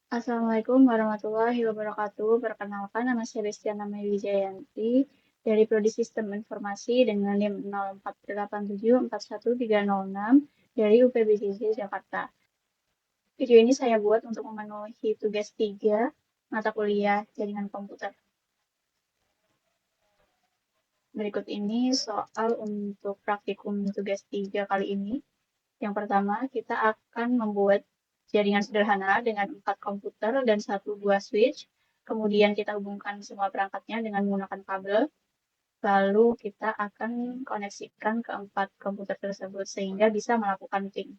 Assalamualaikum warahmatullahi wabarakatuh. Perkenalkan, nama saya Destiana Mei Wijayanti dari Prodi Sistem Informasi dengan NIM 04874136 dari UPBJJ Jakarta. Video ini saya buat untuk memenuhi tugas 3 mata kuliah jaringan komputer. Berikut ini soal untuk praktikum tugas 3 kali ini. Yang pertama, kita akan membuat jaringan sederhana dengan 4 komputer dan 1 buah switch. Kemudian kita hubungkan semua perangkatnya dengan menggunakan kabel. Lalu kita akan koneksikan ke 4 komputer tersebut sehingga bisa melakukan ping.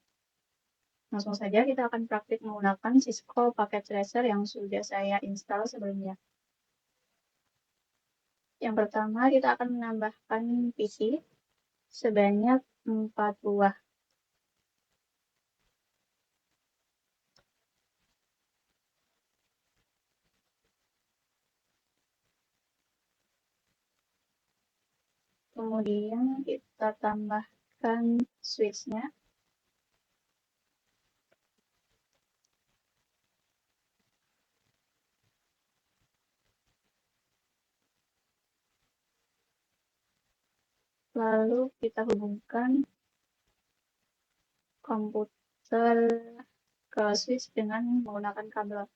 Langsung saja kita akan praktik menggunakan Cisco Packet Tracer yang sudah saya install sebelumnya. Yang pertama, kita akan menambahkan PC sebanyak 4 buah. Kemudian kita tambahkan switch-nya. Lalu kita hubungkan komputer ke switch dengan menggunakan kabel.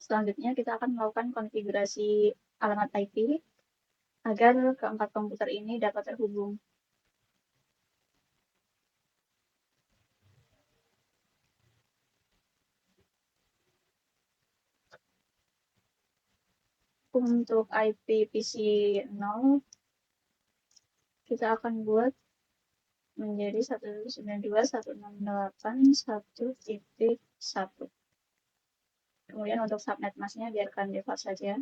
Selanjutnya kita akan melakukan konfigurasi alamat IP agar keempat komputer ini dapat terhubung. Untuk IP PC 0, kita akan buat menjadi 192.168.1.1. Kemudian untuk subnet masknya biarkan default saja.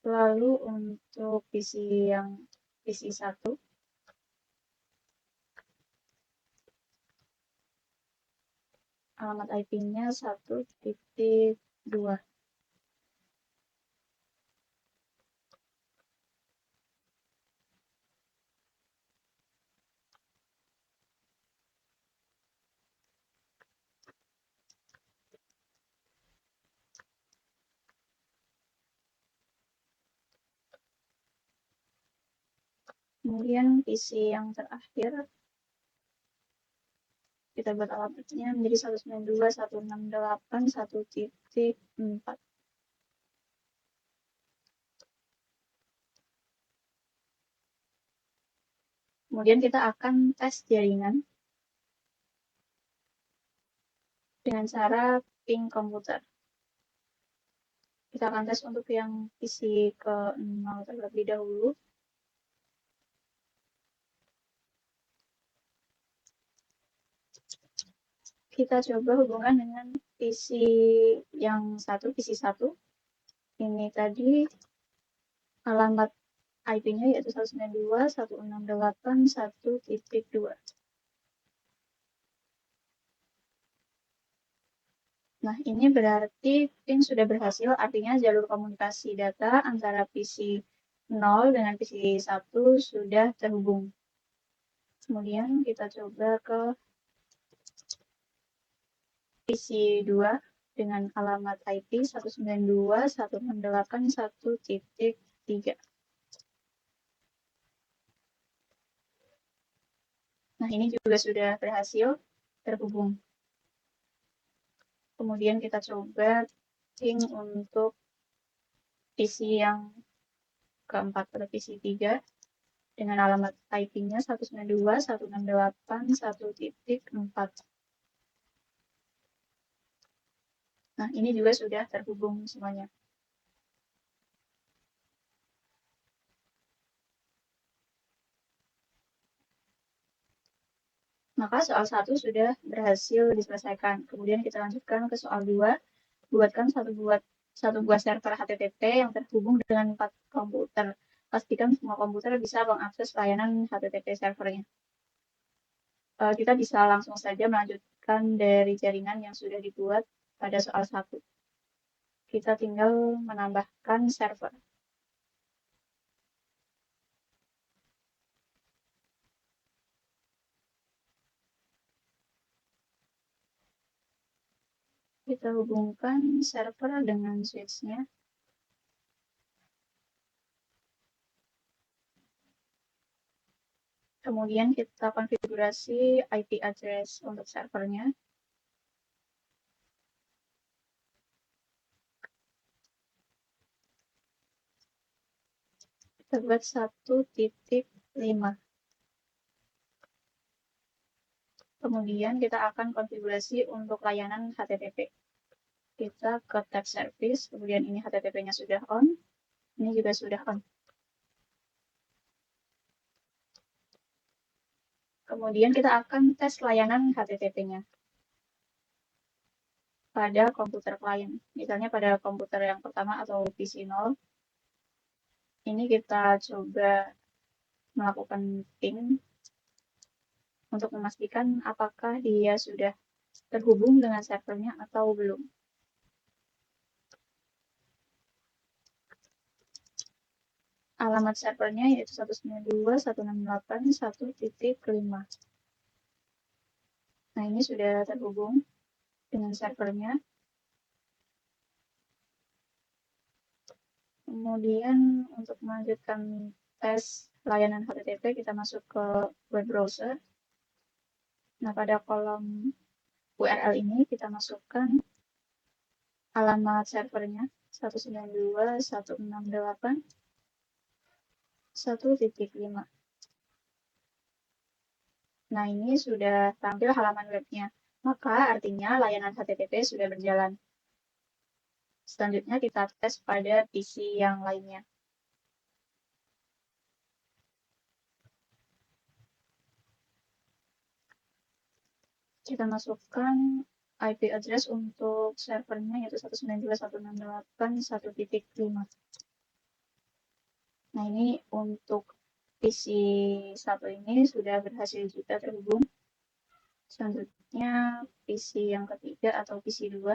Lalu untuk PC 1, alamat IP-nya 1.2. Kemudian PC yang terakhir, kita buat alamatnya menjadi 192.168.1.4. Kemudian kita akan tes jaringan dengan cara ping komputer. Kita akan tes untuk yang PC ke 0 terlebih dahulu. Kita coba hubungan dengan PC yang satu, PC 1. Ini tadi alamat IP-nya yaitu 192.168.1.2. Nah, ini berarti ping sudah berhasil, artinya jalur komunikasi data antara PC 0 dengan PC 1 sudah terhubung. Kemudian kita coba ke PC 2 dengan alamat IP 192.168.1.3. Nah, ini juga sudah berhasil terhubung. Kemudian kita coba ping untuk PC yang keempat pada PC 3 dengan alamat IP-nya 192.168.1.4. Nah, ini juga sudah terhubung semuanya. Maka soal 1 sudah berhasil diselesaikan. Kemudian kita lanjutkan ke soal 2. Buatkan satu buah server HTTP yang terhubung dengan 4 komputer. Pastikan semua komputer bisa mengakses layanan HTTP servernya. Kita bisa langsung saja melanjutkan dari jaringan yang sudah dibuat pada soal 1. Kita tinggal menambahkan server. Kita hubungkan server dengan switch-nya. Kemudian kita konfigurasi IP address untuk servernya. Kita buat 1.5. Kemudian kita akan konfigurasi untuk layanan HTTP. Kita ke tab service, kemudian ini HTTP-nya sudah on, ini juga sudah on. Kemudian kita akan tes layanan HTTP-nya pada komputer klien. Misalnya pada komputer yang pertama atau PC 0. Ini kita coba melakukan ping untuk memastikan apakah dia sudah terhubung dengan servernya atau belum. Alamat servernya yaitu 192.168.1.5. Nah, ini sudah terhubung dengan servernya. Kemudian untuk melanjutkan tes layanan HTTP, kita masuk ke web browser. Nah, pada kolom URL ini kita masukkan alamat servernya 192.168.1.5. Nah, ini sudah tampil halaman webnya. Maka artinya layanan HTTP sudah berjalan. Selanjutnya kita tes pada PC yang lainnya. Kita masukkan IP address untuk servernya yaitu 192.168.1.5. Nah, ini untuk PC 1 ini sudah berhasil juga terhubung. Selanjutnya PC yang ketiga atau PC 2.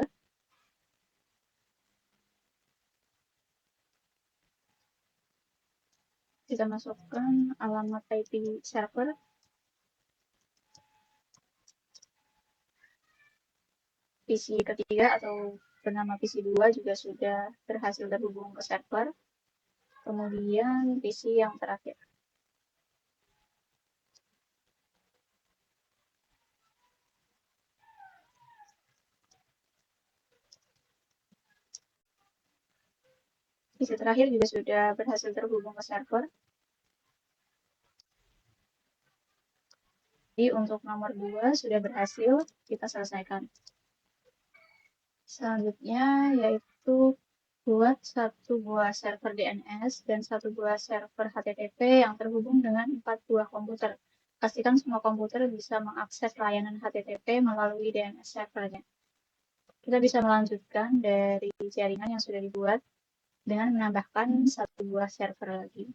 Kita masukkan alamat IP server. PC ketiga atau bernama PC 2 juga sudah berhasil terhubung ke server. Kemudian PC yang terakhir. PC terakhir juga sudah berhasil terhubung ke server. Jadi untuk nomor 2 sudah berhasil kita selesaikan. Selanjutnya yaitu buat satu buah server DNS dan satu buah server HTTP yang terhubung dengan 4 buah komputer. Pastikan semua komputer bisa mengakses layanan HTTP melalui DNS servernya. Kita bisa melanjutkan dari jaringan yang sudah dibuat dengan menambahkan satu buah server lagi.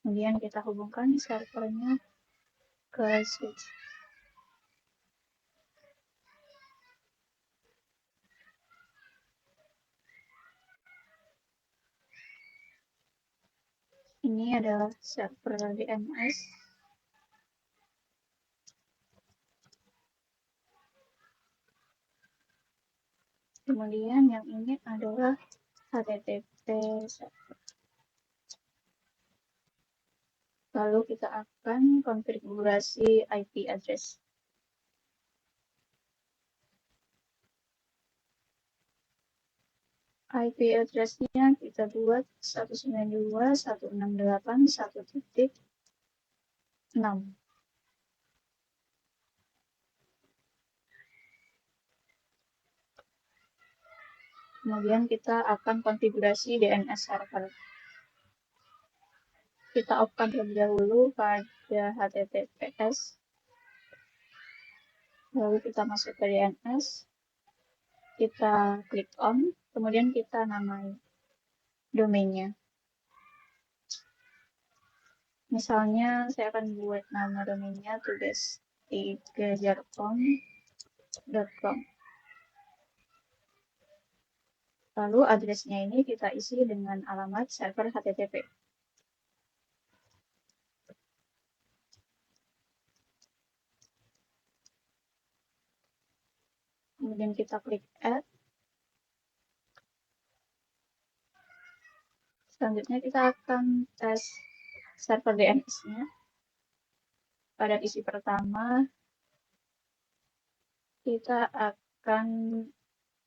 Kemudian kita hubungkan servernya ke switch. Ini adalah server DNS. Kemudian yang ini adalah HTTP server. Lalu kita akan konfigurasi IP address. IP address-nya kita buat 192.168.1.6. Kemudian kita akan konfigurasi DNS server. Kita off-kan terlebih dahulu pada HTTPS. Lalu kita masuk ke DNS. Kita klik on, kemudian kita namai domainnya. Misalnya saya akan buat nama domainnya tugas3jarkom.com. Lalu addressnya ini kita isi dengan alamat server HTTP. Kemudian kita klik add. Selanjutnya kita akan tes server DNS-nya. Pada isi pertama, kita akan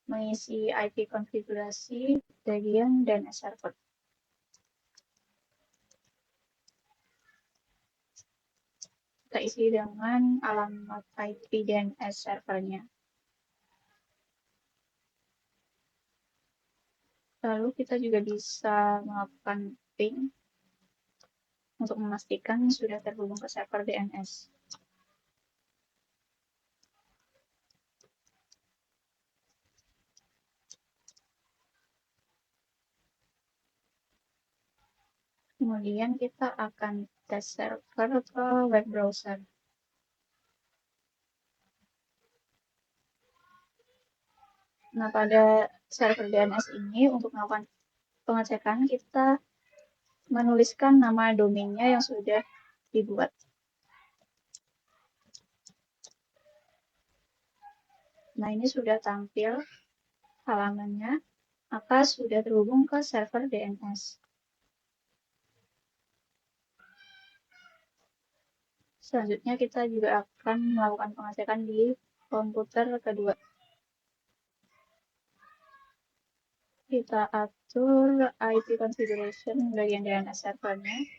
mengisi IP konfigurasi bagian DNS server. Kita isi dengan alamat IP DNS servernya. Lalu kita juga bisa melakukan ping untuk memastikan sudah terhubung ke server DNS. Kemudian kita akan tes server ke web browser. Nah, pada server DNS ini untuk melakukan pengecekan kita menuliskan nama domainnya yang sudah dibuat. Nah, ini sudah tampil halamannya, maka sudah terhubung ke server DNS. Selanjutnya kita juga akan melakukan pengecekan di komputer kedua. Kita atur IP configuration bagian DNS servernya.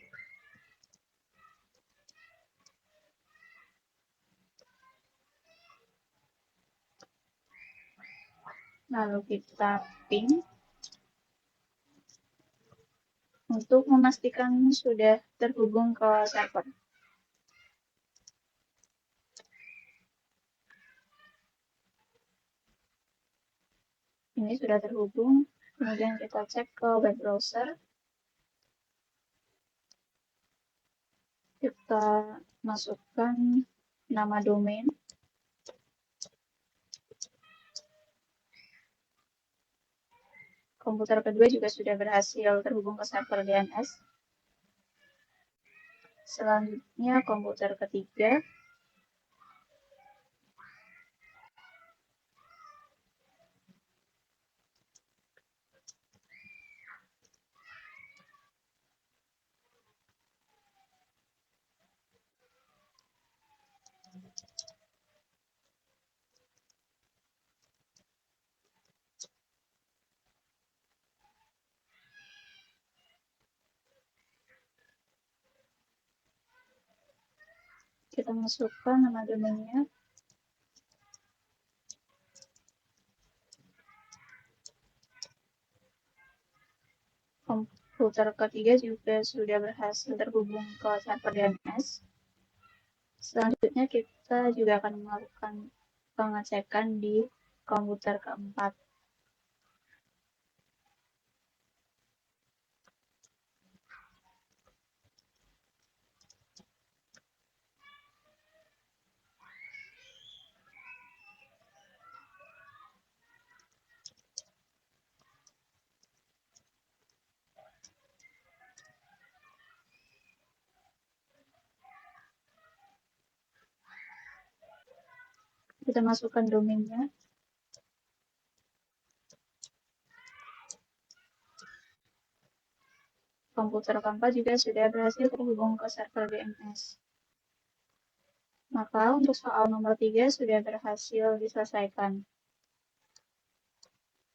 Lalu kita ping untuk memastikan sudah terhubung ke server. Ini sudah terhubung, kemudian kita cek ke web browser. Kita masukkan nama domain. Komputer kedua juga sudah berhasil terhubung ke server DNS. Selanjutnya komputer ketiga. Kita masukkan nama domainnya. Komputer ketiga juga sudah berhasil terhubung ke server DNS. Selanjutnya kita juga akan melakukan pengecekan di komputer keempat. Kita masukkan domainnya. Komputer keempat juga sudah berhasil terhubung ke server DNS. Maka untuk soal nomor 3 sudah berhasil diselesaikan.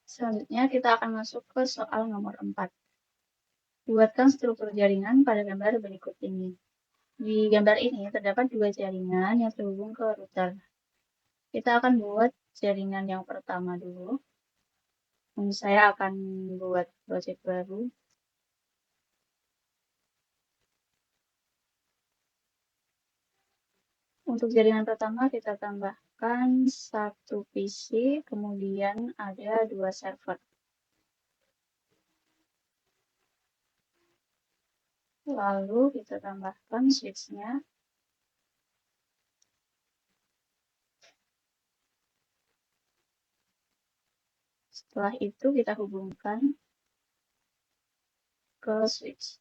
Selanjutnya kita akan masuk ke soal nomor 4. Buatkan struktur jaringan pada gambar berikut ini. Di gambar ini terdapat dua jaringan yang terhubung ke router. Kita akan buat jaringan yang pertama dulu. Saya akan buat project baru. Untuk jaringan pertama kita tambahkan satu PC, kemudian ada 2 server. Lalu kita tambahkan switch-nya. Setelah itu kita hubungkan ke switch.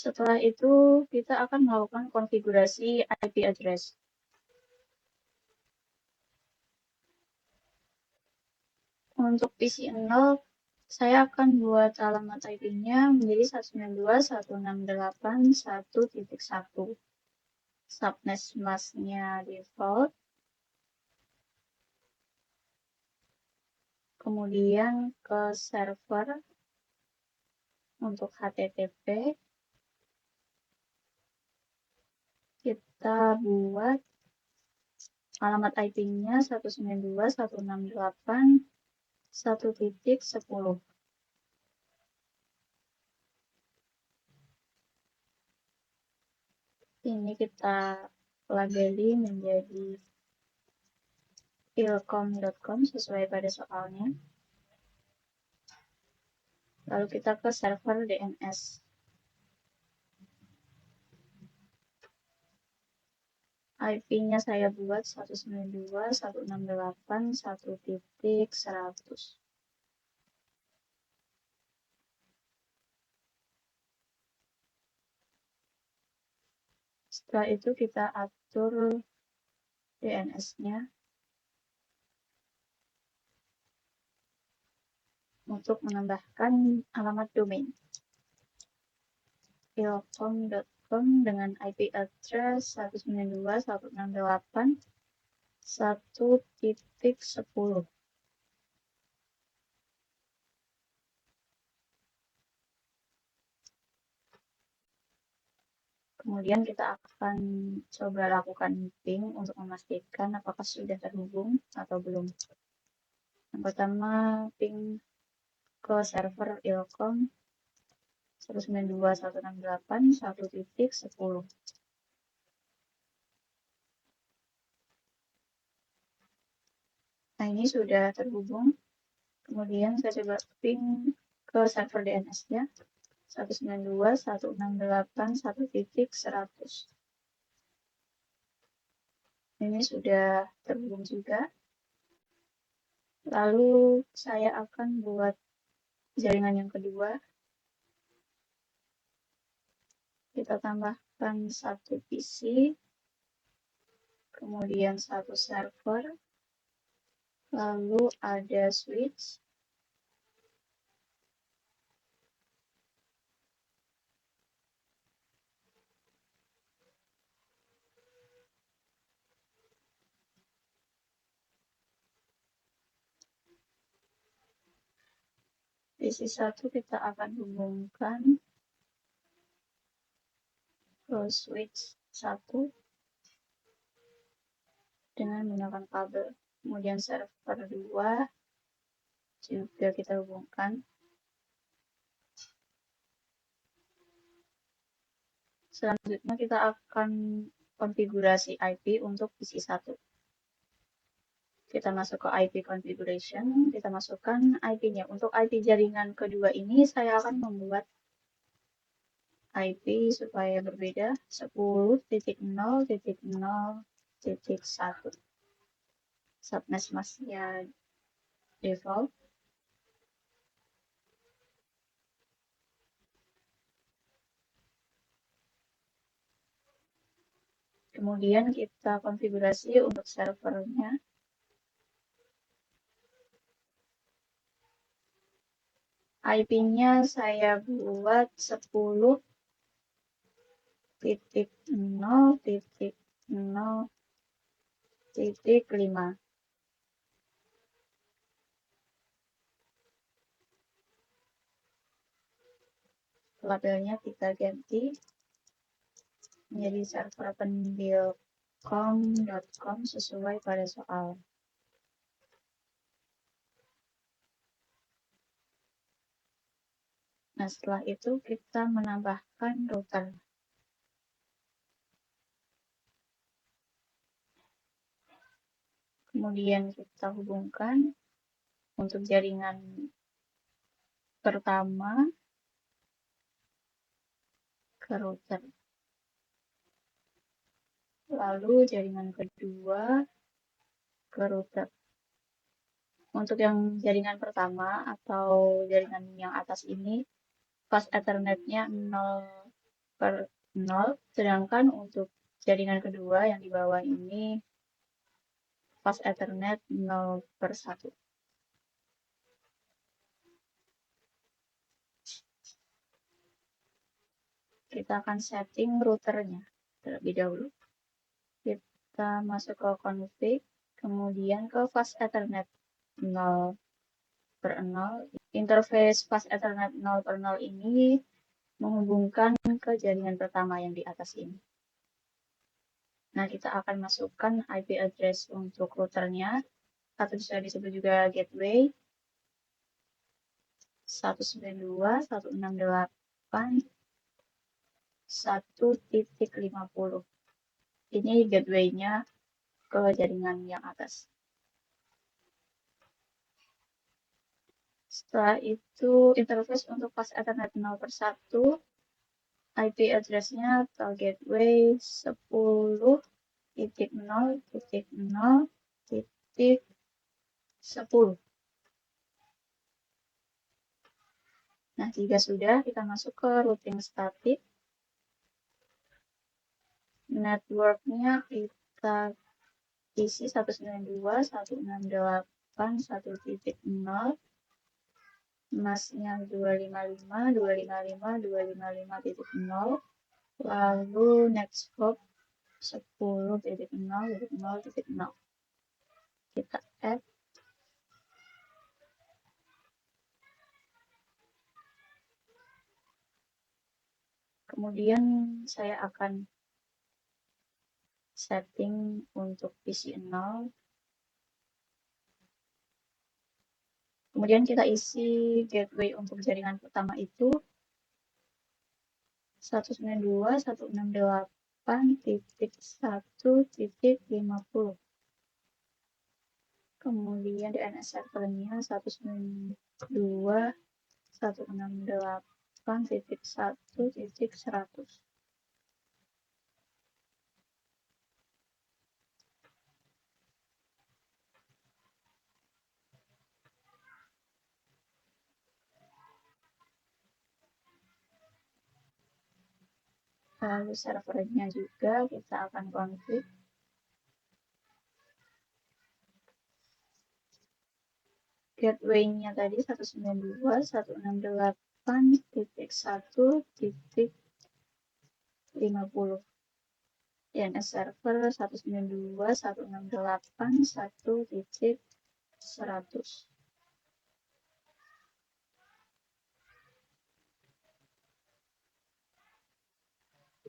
Setelah itu kita akan melakukan konfigurasi IP address. Untuk PC0, saya akan buat alamat IP-nya menjadi 192.168.1.1. Subnet masknya default. Kemudian ke server untuk HTTP kita buat alamat IP-nya 192.168.1.10. Ini kita labeli menjadi ilcom.com sesuai pada soalnya. Lalu kita ke server DNS. IP-nya saya buat 192.168.1.100. Setelah itu kita atur DNS-nya untuk menambahkan alamat domain ilcom.com dengan IP address 192.168.1.10. Kemudian kita akan coba lakukan ping untuk memastikan apakah sudah terhubung atau belum. Yang pertama, ping ke server ilcom 192.168.1.10. Nah, ini sudah terhubung. Kemudian saya coba ping ke server DNS-nya 192.168.1.100. Ini sudah terhubung juga. Lalu saya akan buat jaringan yang kedua. Kita tambahkan satu PC, kemudian satu server, lalu ada switch. PC1 kita akan hubungkan ke switch 1 dengan menggunakan kabel. Kemudian server 2 juga kita hubungkan. Selanjutnya kita akan konfigurasi IP untuk PC1. Kita masuk ke IP configuration, kita masukkan IP-nya. Untuk IP jaringan kedua ini saya akan membuat IP supaya berbeda 10.0.0.1. Subnet masknya default. Kemudian kita konfigurasi untuk servernya. IP-nya saya buat 10.0.0.1. 1.5. Labelnya kita ganti menjadi server pendeal.com sesuai pada soal. Nah, setelah itu kita menambahkan router. Kemudian kita hubungkan untuk jaringan pertama ke router. Lalu jaringan kedua ke router. Untuk yang jaringan pertama atau jaringan yang atas ini, fast Ethernet-nya 0/0, sedangkan untuk jaringan kedua yang di bawah ini fast Ethernet 0/1. Kita akan setting routernya terlebih dahulu. Kita masuk ke config, kemudian ke fast Ethernet 0/0. Interface fast Ethernet 0/0 ini menghubungkan ke jaringan pertama yang di atas ini. Nah, kita akan masukkan IP address untuk routernya, atau bisa disebut juga gateway, 192.168.1.50. Ini gateway-nya ke jaringan yang atas. Setelah itu, interface untuk fast Ethernet 0/1, IP address-nya atau gateway 10.0.0.10. Nah, jika sudah, kita masuk ke routing static. Network-nya kita isi 192.168.1.0. Masnya 255.255.255.0. Lalu next hop 10.0.0.0. Kita add. Kemudian saya akan setting untuk PC 0. Kemudian kita isi gateway untuk jaringan pertama itu 192.168.1.50. Kemudian DNS servernya 192.168.1.100. Lalu servernya juga kita akan config. Gateway-nya tadi 192.168.1.50. DNS server 192.168.1.100.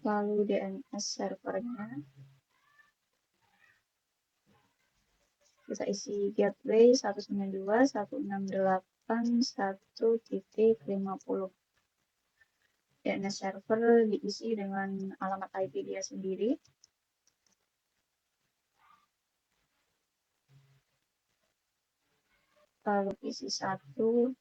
Lalu DNS servernya kita isi gateway 192.168.1.50. DNS server diisi dengan alamat IP dia sendiri. Lalu isi 1,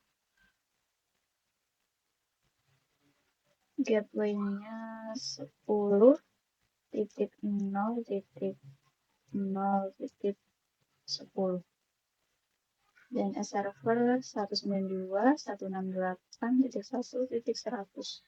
gateway-nya 10.0.0.10. DNS server 192.168.1.100.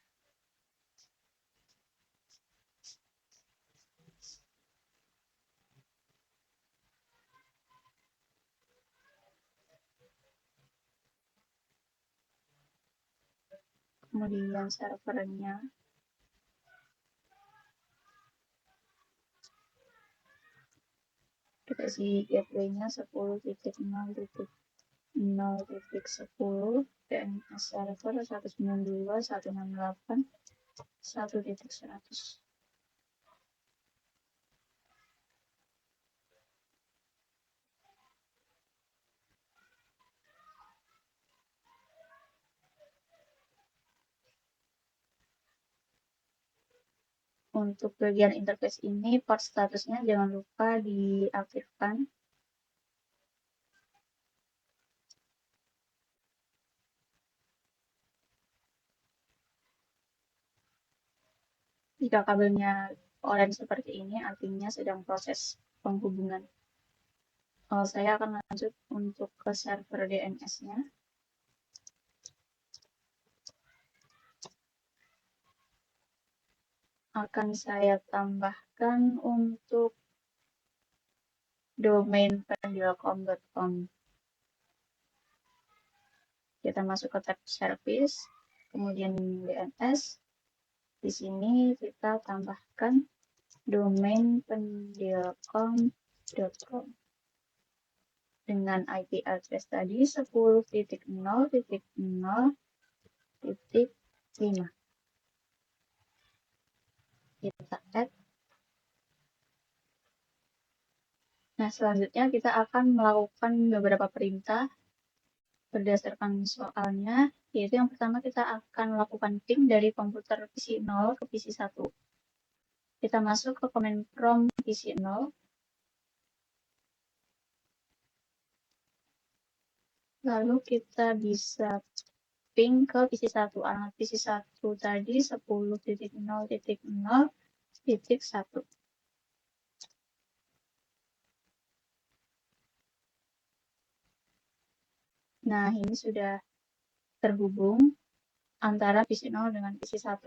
Kemudian servernya kita versi gateway-nya 10.0.0.10 DNS server 192.168.1.100. Untuk bagian interface ini, port statusnya jangan lupa diaktifkan. Jika kabelnya orange seperti ini, artinya sedang proses penghubungan. Saya akan lanjut untuk ke server DNS-nya. Akan saya tambahkan untuk domain pendilcom.com. Kita masuk ke tab service, kemudian DNS. Di sini kita tambahkan domain pendilcom.com dengan IP address tadi 10.0.0.5. Kita add. Nah, selanjutnya kita akan melakukan beberapa perintah berdasarkan soalnya, yaitu yang pertama kita akan melakukan ping dari komputer PC 0 ke PC 1. Kita masuk ke command prompt PC 0. Lalu kita bisa ping ke PC 1. Alamat PC 1 tadi 10.0.0.1. Nah, ini sudah terhubung antara PC 0 dengan PC 1.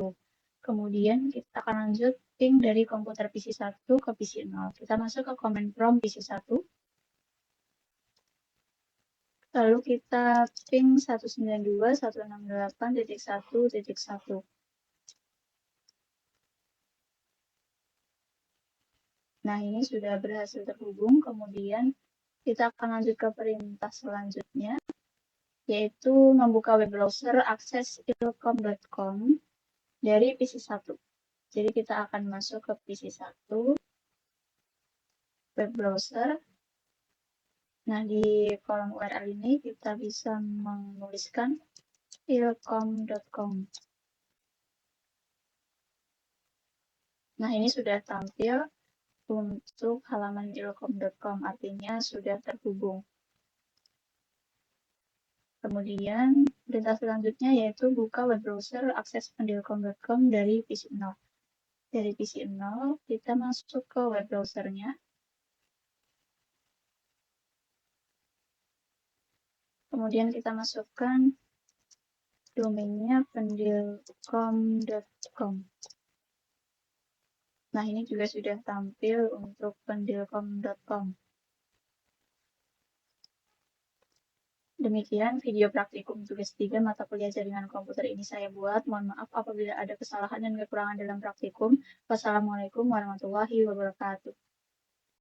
Kemudian kita akan lanjut ping dari komputer PC 1 ke PC 0. Kita masuk ke command prompt PC 1. Lalu kita ping 192.168.1.1. Nah, ini sudah berhasil terhubung. Kemudian kita akan lanjut ke perintah selanjutnya, yaitu membuka web browser akses ilkom.com dari PC 1. Jadi kita akan masuk ke PC 1, web browser. Nah, di kolom URL ini kita bisa menuliskan ilkom.com. Nah, ini sudah tampil untuk halaman ilkom.com, artinya sudah terhubung. Kemudian, perintah selanjutnya yaitu buka web browser akses pendilcom.com dari PC 0. Dari PC 0, kita masuk ke web browsernya. Kemudian kita masukkan domainnya pendilcom.com. Nah, ini juga sudah tampil untuk pendilcom.com. Demikian video praktikum tugas 3 mata kuliah jaringan komputer ini saya buat. Mohon maaf apabila ada kesalahan dan kekurangan dalam praktikum. Wassalamualaikum warahmatullahi wabarakatuh.